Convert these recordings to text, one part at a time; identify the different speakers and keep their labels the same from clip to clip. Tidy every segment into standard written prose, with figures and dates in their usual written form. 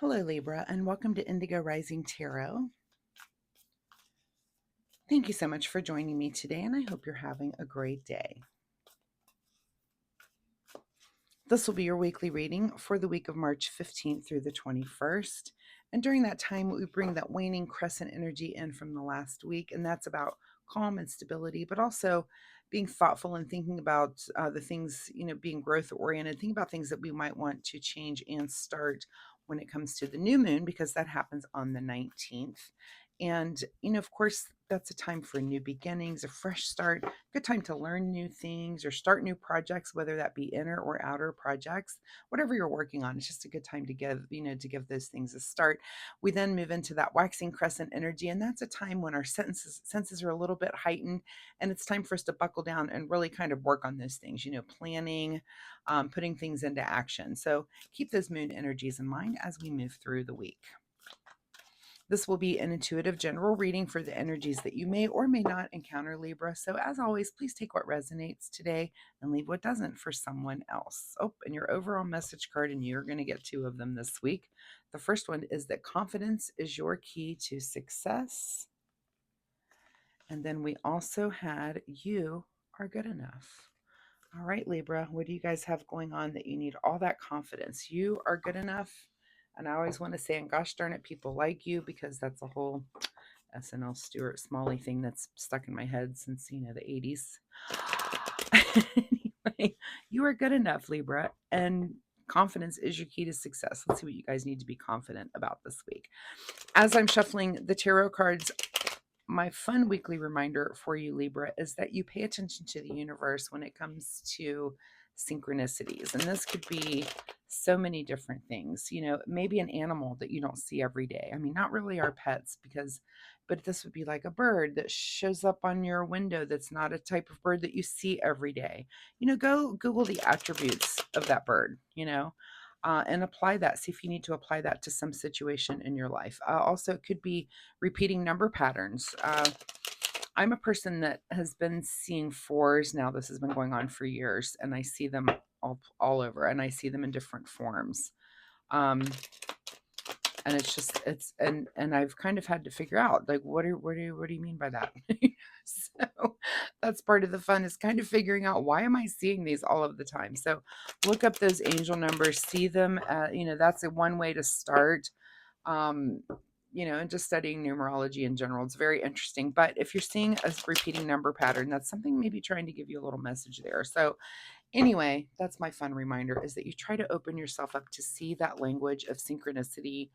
Speaker 1: Hello, Libra, and welcome to Indigo Rising Tarot. Thank you so much for joining me today, and I hope you're having a great day. This will be your weekly reading for the week of March 15th through the 21st. And during that time, we bring that waning crescent energy in from the last week, and that's about calm and stability, but also being thoughtful and thinking about the things, being growth oriented, think about things that we might want to change and start when it comes to the new moon, because that happens on the 19th. And, of course, that's a time for new beginnings, a fresh start, good time to learn new things or start new projects, whether that be inner or outer projects, whatever you're working on. It's just a good time to give those things a start. We then move into that waxing crescent energy, and that's a time when our senses are a little bit heightened, and it's time for us to buckle down and really kind of work on those things, planning, putting things into action. So keep those moon energies in mind as we move through the week. This will be an intuitive general reading for the energies that you may or may not encounter, Libra. So, as always, please take what resonates today and leave what doesn't for someone else. Oh, and your overall message card, and you're going to get two of them this week. The first one is that confidence is your key to success. And then we also had you are good enough. All right, Libra, what do you guys have going on that you need all that confidence? You are good enough. And I always want to say, and gosh darn it, people like you, because that's a whole SNL Stuart Smalley thing that's stuck in my head since, the 80s. Anyway, you are good enough, Libra. And confidence is your key to success. Let's see what you guys need to be confident about this week. As I'm shuffling the tarot cards, my fun weekly reminder for you, Libra, is that you pay attention to the universe when it comes to synchronicities. And this could be so many different things, maybe an animal that you don't see every day. I mean, not really our pets, but this would be like a bird that shows up on your window that's not a type of bird that you see every day. Go Google the attributes of that bird, and apply that. See if you need to apply that to some situation in your life. Also, it could be repeating number patterns. I'm a person that has been seeing fours now. This has been going on for years, and I see them all over, and I see them in different forms. And and I've kind of had to figure out, like, what do you mean by that? So that's part of the fun, is kind of figuring out, why am I seeing these all of the time? So look up those angel numbers, see them. That's one way to start. Um, and just studying numerology in general. It's very interesting. But if you're seeing a repeating number pattern, that's something maybe trying to give you a little message there. So anyway, that's my fun reminder, is that you try to open yourself up to see that language of synchronicity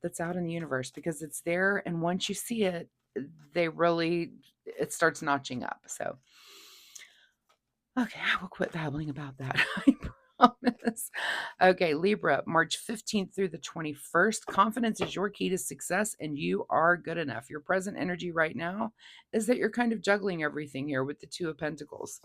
Speaker 1: that's out in the universe, because it's there. And once you see it, it starts notching up. So, okay, I will quit babbling about that. I promise. Okay, Libra, March 15th through the 21st. Confidence is your key to success, and you are good enough. Your present energy right now is that you're kind of juggling everything here with the Two of Pentacles.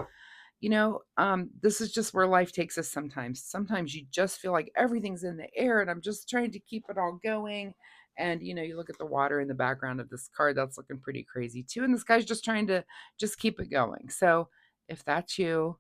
Speaker 1: This is just where life takes us sometimes. Sometimes you just feel like everything's in the air, and I'm just trying to keep it all going. And, you look at the water in the background of this card, that's looking pretty crazy too. And this guy's just trying to just keep it going. So if that's you,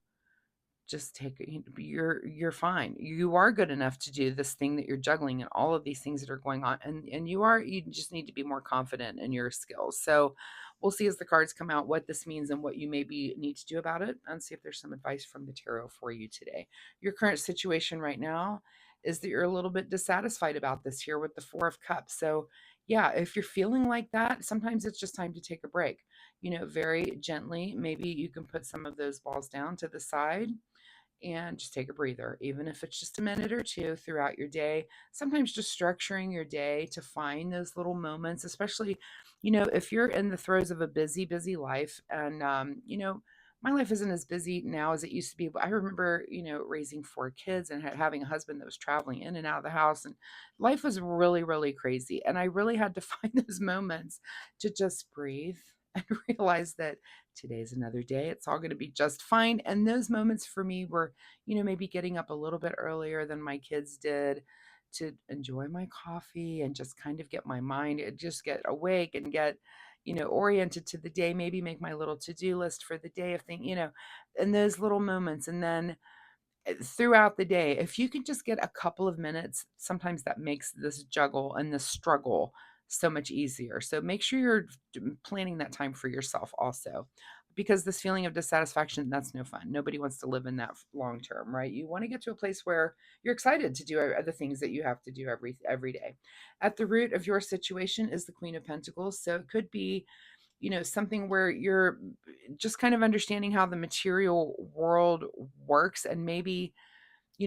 Speaker 1: just take it. You're fine. You are good enough to do this thing that you're juggling and all of these things that are going on. And you just need to be more confident in your skills. So we'll see as the cards come out what this means and what you maybe need to do about it, and see if there's some advice from the tarot for you today. Your current situation right now is that you're a little bit dissatisfied about this here with the Four of Cups. So yeah, if you're feeling like that, sometimes it's just time to take a break. Very gently, maybe you can put some of those balls down to the side and just take a breather, even if it's just a minute or two throughout your day. Sometimes just structuring your day to find those little moments, especially, if you're in the throes of a busy, busy life. And, my life isn't as busy now as it used to be, but I remember, raising four kids and having a husband that was traveling in and out of the house, and life was really, really crazy. And I really had to find those moments to just breathe and realize that today's another day. It's all going to be just fine. And those moments for me were, maybe getting up a little bit earlier than my kids did to enjoy my coffee and just kind of get my mind, just get awake and get, oriented to the day, maybe make my little to-do list for the day of things, and those little moments. And then throughout the day, if you can just get a couple of minutes, sometimes that makes this juggle and this struggle so much easier. So make sure you're planning that time for yourself also. Because this feeling of dissatisfaction, that's no fun. Nobody wants to live in that long term, right? You want to get to a place where you're excited to do the things that you have to do every day. At the root of your situation is the Queen of Pentacles. So it could be, something where you're just kind of understanding how the material world works, and maybe,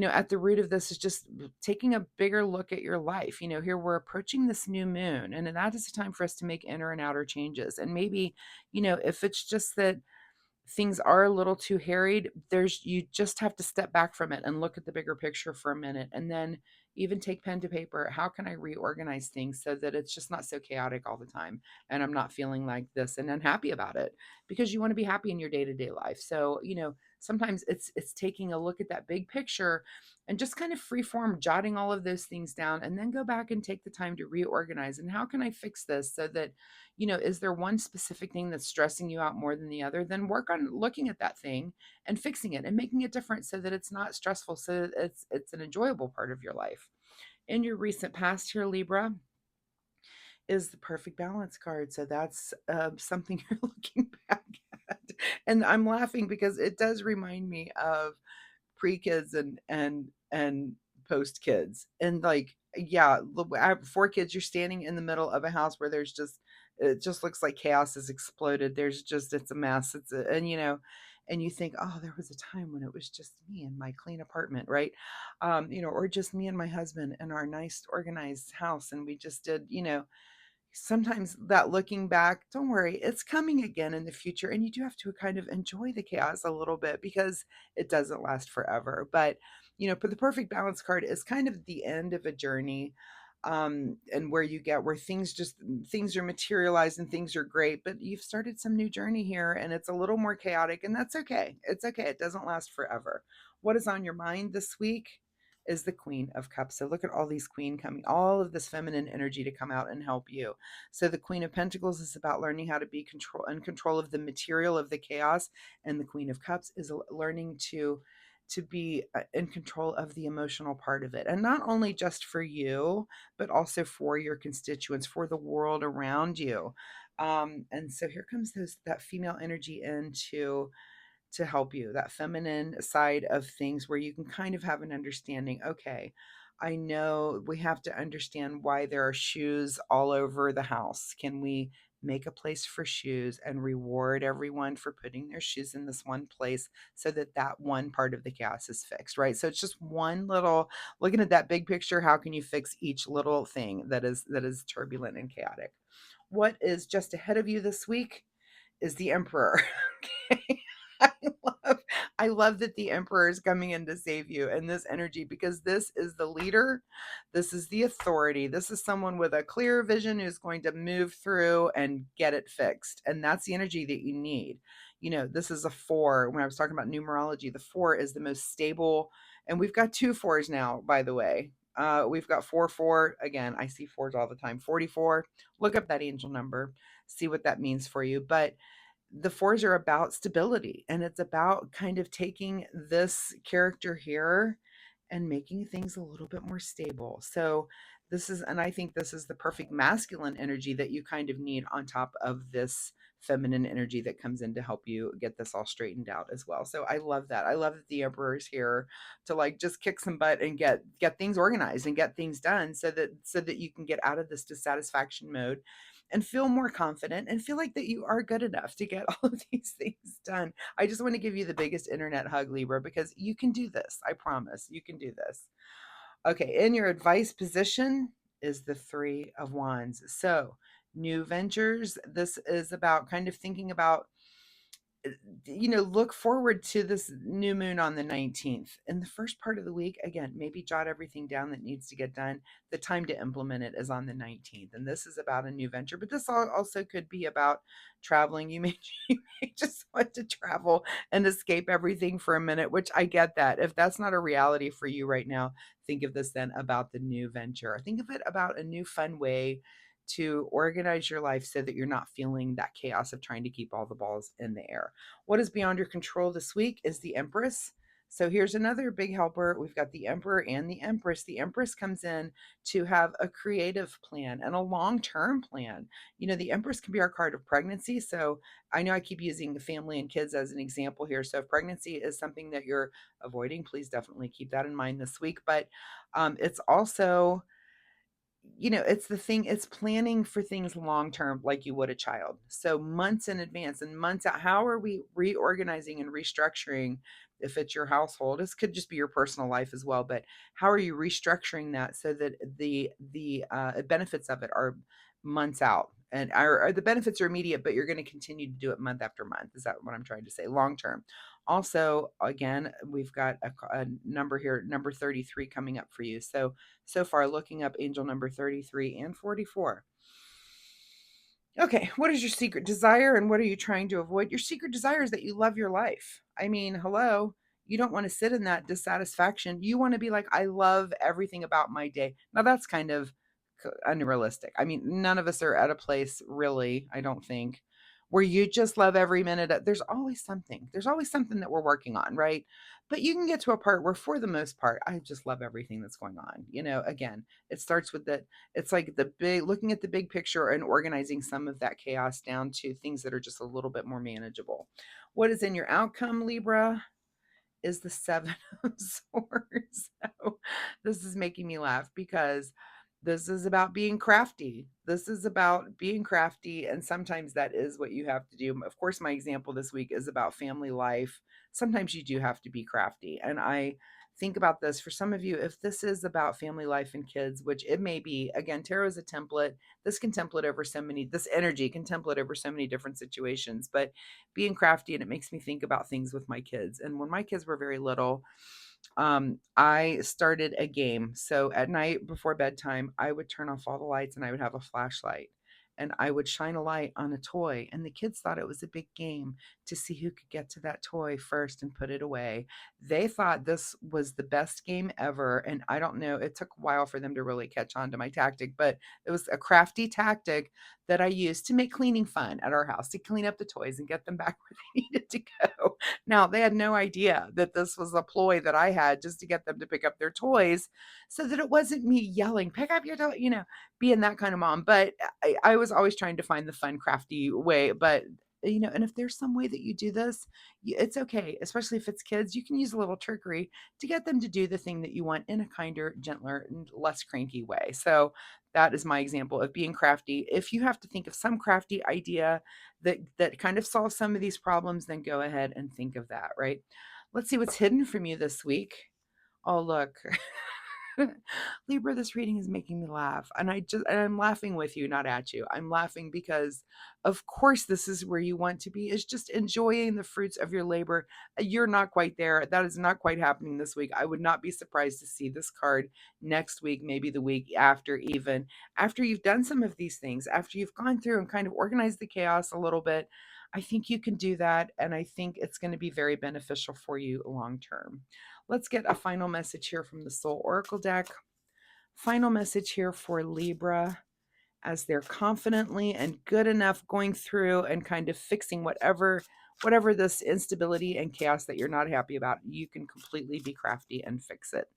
Speaker 1: at the root of this is just taking a bigger look at your life. Here we're approaching this new moon, and that is a time for us to make inner and outer changes. And maybe, if it's just that things are a little too harried, you just have to step back from it and look at the bigger picture for a minute, and then even take pen to paper. How can I reorganize things so that it's just not so chaotic all the time, and I'm not feeling like this and unhappy about it? Because you want to be happy in your day-to-day life. So, sometimes it's taking a look at that big picture and just kind of free form jotting all of those things down, and then go back and take the time to reorganize. And how can I fix this so that, is there one specific thing that's stressing you out more than the other? Then work on looking at that thing and fixing it and making it different so that it's not stressful, so that it's an enjoyable part of your life. In your recent past here, Libra, is the perfect balance card. So that's something you're looking back at. And I'm laughing because it does remind me of pre-kids and post kids. And like, yeah, I have 4 kids. You're standing in the middle of a house where it just looks like chaos has exploded. It's a mess. And and you think, oh, there was a time when it was just me and my clean apartment, right? Or just me and my husband and our nice organized house, and we just did, sometimes that looking back, don't worry, it's coming again in the future. And you do have to kind of enjoy the chaos a little bit, because it doesn't last forever. But, for the perfect balance card is kind of the end of a journey. And where you get where things are materialized and things are great, but you've started some new journey here, and it's a little more chaotic, and that's okay. It's okay. It doesn't last forever. What is on your mind this week is the Queen of Cups. So look at all these queen coming, all of this feminine energy to come out and help you. So the Queen of Pentacles is about learning how to be in control of the material of the chaos, and the Queen of Cups is learning to be in control of the emotional part of it, and not only just for you, but also for your constituents, for the world around you. And so here comes that female energy to help you, that feminine side of things, where you can kind of have an understanding. Okay, I know we have to understand why there are shoes all over the house. Can we make a place for shoes and reward everyone for putting their shoes in this one place, so that that one part of the chaos is fixed, right? So it's just one little, looking at that big picture, how can you fix each little thing that is turbulent and chaotic? What is just ahead of you this week is the Emperor. Okay. I love I love that the Emperor is coming in to save you in this energy, because this is the leader. This is the authority. This is someone with a clear vision who's going to move through and get it fixed. And that's the energy that you need. This is a 4. When I was talking about numerology, the 4 is the most stable. And we've got 2 4s now, by the way. We've got 4 4. Again, I see 4s all the time. 44. Look up that angel number, see what that means for you. But the 4s are about stability, and it's about kind of taking this character here and making things a little bit more stable. So and I think this is the perfect masculine energy that you kind of need on top of this feminine energy that comes in to help you get this all straightened out as well. So I love that. I love that the Emperor is here to like just kick some butt and get things organized and get things done, so that you can get out of this dissatisfaction mode and feel more confident and feel like that you are good enough to get all of these things done. I just want to give you the biggest internet hug, Libra, because you can do this. I promise you can do this. Okay, in your advice position is the 3 of Wands. So, new ventures. This is about kind of thinking about, look forward to this new moon on the 19th. In the first part of the week, again, maybe jot everything down that needs to get done. The time to implement it is on the 19th. And this is about a new venture, but this also could be about traveling. You may just want to travel and escape everything for a minute, which I get that. If that's not a reality for you right now, think of this then about the new venture. Think of it about a new fun way to organize your life so that you're not feeling that chaos of trying to keep all the balls in the air. What is beyond your control this week is the Empress. So here's another big helper. We've got the Emperor and the Empress. The Empress comes in to have a creative plan and a long-term plan. The Empress can be our card of pregnancy. So I know I keep using family and kids as an example here. So if pregnancy is something that you're avoiding, please definitely keep that in mind this week. But it's also, it's the thing, it's planning for things long term like you would a child. So months in advance and months out, how are we reorganizing and restructuring? If it's your household, this could just be your personal life as well, but how are you restructuring that so that the benefits of it are months out, and are the benefits are immediate, but you're going to continue to do it month after month? Is that what I'm trying to say? Long term. Also, again, we've got a number here, number 33 coming up for you. So far, looking up angel number 33 and 44. Okay, what is your secret desire and what are you trying to avoid? Your secret desire is that you love your life. I mean, hello, you don't want to sit in that dissatisfaction. You want to be like, I love everything about my day. Now, that's kind of unrealistic. I mean, none of us are at a place, really, I don't think, where you just love every minute. There's always something. There's always something that we're working on, right? But you can get to a part where, for the most part, I just love everything that's going on. Again, it starts with the it's like the big looking at the big picture and organizing some of that chaos down to things that are just a little bit more manageable. What is in your outcome, Libra? Is the Seven of Swords. So this is making me laugh because this is about being crafty. This is about being crafty, and sometimes that is what you have to do. Of course, my example this week is about family life. Sometimes you do have to be crafty, and I think about this for some of you. If this is about family life and kids, which it may be, again, tarot is a template. This can template over so many, this energy can template over so many different situations, but being crafty, and it makes me think about things with my kids. And when my kids were very little, I started a game. So at night before bedtime, I would turn off all the lights and I would have a flashlight. And I would shine a light on a toy. And the kids thought it was a big game to see who could get to that toy first and put it away. They thought this was the best game ever. And I don't know, it took a while for them to really catch on to my tactic, but it was a crafty tactic that I used to make cleaning fun at our house, to clean up the toys and get them back where they needed to go. Now, they had no idea that this was a ploy that I had just to get them to pick up their toys, so that it wasn't me yelling, pick up your toy, being that kind of mom. But I was always trying to find the fun, crafty way. But, and if there's some way that you do this, it's okay, especially if it's kids. You can use a little trickery to get them to do the thing that you want in a kinder, gentler, and less cranky way. So that is my example of being crafty. If you have to think of some crafty idea that kind of solves some of these problems, then go ahead and think of that, right? Let's see what's hidden from you this week. Oh, look. Libra, this reading is making me laugh. And I'm laughing with you, not at you. I'm laughing because of course this is where you want to be, is just enjoying the fruits of your labor. You're not quite there. That is not quite happening this week. I would not be surprised to see this card next week, maybe the week after, even after you've done some of these things, after you've gone through and kind of organized the chaos a little bit. I think you can do that, and I think it's going to be very beneficial for you long term. Let's get a final message here from the Soul Oracle deck. Final message here for Libra, as they're confidently and good enough going through and kind of fixing whatever this instability and chaos that you're not happy about. You can completely be crafty and fix it.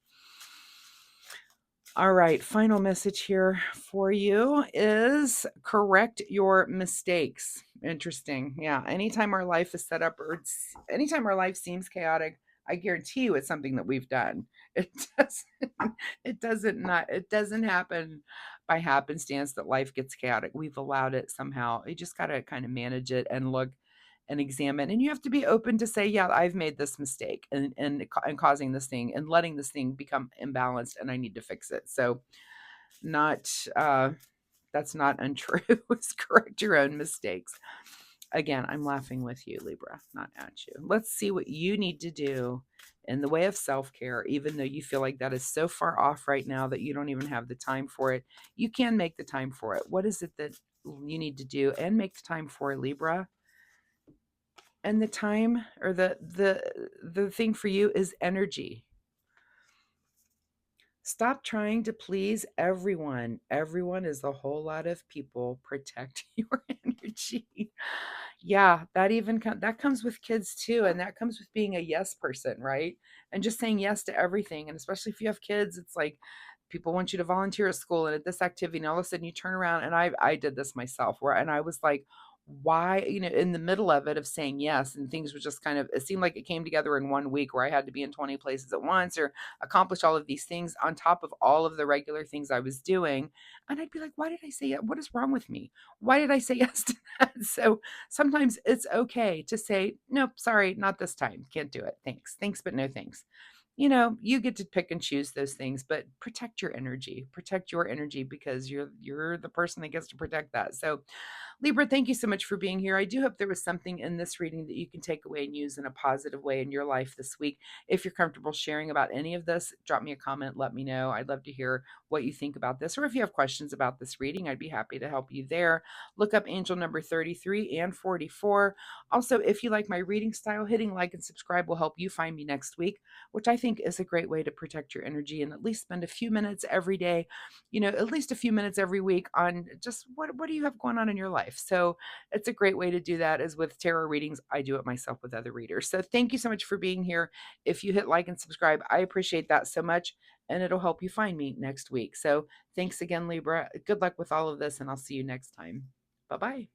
Speaker 1: All right, final message here for you is correct your mistakes. Interesting. Yeah, anytime our life is set up, or anytime our life seems chaotic, I guarantee you it's something that we've done. It doesn't it doesn't happen by happenstance that life gets chaotic. We've allowed it somehow. You just got to kind of manage it and look and examine, and you have to be open to say, yeah, I've made this mistake and causing this thing and letting this thing become imbalanced, and I need to fix it. So not that's not untrue. It's correct your own mistakes. Again, I'm laughing with you, Libra, not at you. Let's see what you need to do in the way of self-care, even though you feel like that is so far off right now that you don't even have the time for it. You can make the time for it. What is it that you need to do and make the time for, Libra? And the time, or the thing for you, is energy. Stop trying to please everyone. Everyone is a whole lot of people. Protect your energy. Yeah, that even that comes with kids too, and that comes with being a yes person, right? And just saying yes to everything, and especially if you have kids, it's like people want you to volunteer at school and at this activity, and all of a sudden you turn around, and I did this myself, where and I was like, why, in the middle of it of saying yes, and things were just kind of, it seemed like it came together in 1 week where I had to be in 20 places at once or accomplish all of these things on top of all of the regular things I was doing. And I'd be like, why did I say yes? What is wrong with me? Why did I say yes to that? So sometimes it's okay to say, nope, sorry, not this time. Can't do it. Thanks. Thanks, but no thanks. You get to pick and choose those things, but protect your energy. Protect your energy because you're the person that gets to protect that. So Libra, thank you so much for being here. I do hope there was something in this reading that you can take away and use in a positive way in your life this week. If you're comfortable sharing about any of this, drop me a comment, let me know. I'd love to hear what you think about this. Or if you have questions about this reading, I'd be happy to help you there. Look up angel number 33 and 44. Also, if you like my reading style, hitting like and subscribe will help you find me next week, which I think is a great way to protect your energy and at least spend a few minutes every day, at least a few minutes every week on just what do you have going on in your life. So it's a great way to do that is with tarot readings. I do it myself with other readers. So thank you so much for being here. If you hit like and subscribe, I appreciate that so much, and it'll help you find me next week. So thanks again, Libra. Good luck with all of this, and I'll see you next time. Bye bye.